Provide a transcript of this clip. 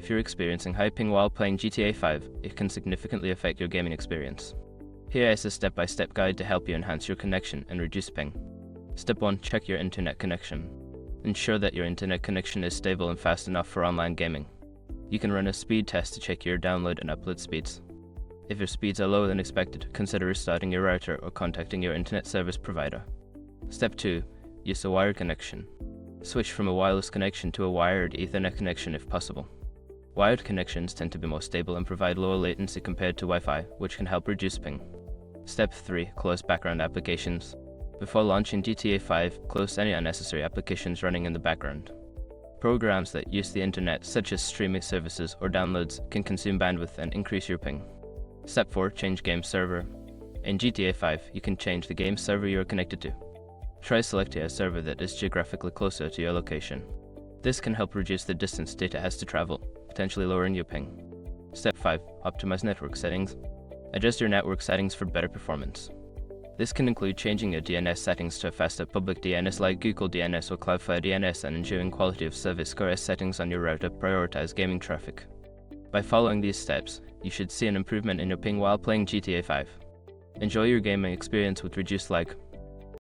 If you're experiencing high ping while playing GTA 5, it can significantly affect your gaming experience. Here is a step-by-step guide to help you enhance your connection and reduce ping. Step 1. Check your internet connection. Ensure that your internet connection is stable and fast enough for online gaming. You can run a speed test to check your download and upload speeds. If your speeds are lower than expected, consider restarting your router or contacting your internet service provider. Step 2. Use a wired connection. Switch from a wireless connection to a wired Ethernet connection if possible. Wired connections tend to be more stable and provide lower latency compared to Wi-Fi, which can help reduce ping. Step 3. Close background applications. Before launching GTA 5, close any unnecessary applications running in the background. Programs that use the internet, such as streaming services or downloads, can consume bandwidth and increase your ping. Step 4. Change game server. In GTA 5, you can change the game server you are connected to. Try selecting a server that is geographically closer to your location. This can help reduce the distance data has to travel, potentially lowering your ping. Step 5. Optimize network settings. Adjust your network settings for better performance. This can include changing your DNS settings to a faster public DNS like Google DNS or Cloudflare DNS and ensuring quality of service OS settings on your router prioritize gaming traffic. By following these steps, you should see an improvement in your ping while playing GTA 5. Enjoy your gaming experience with reduced lag.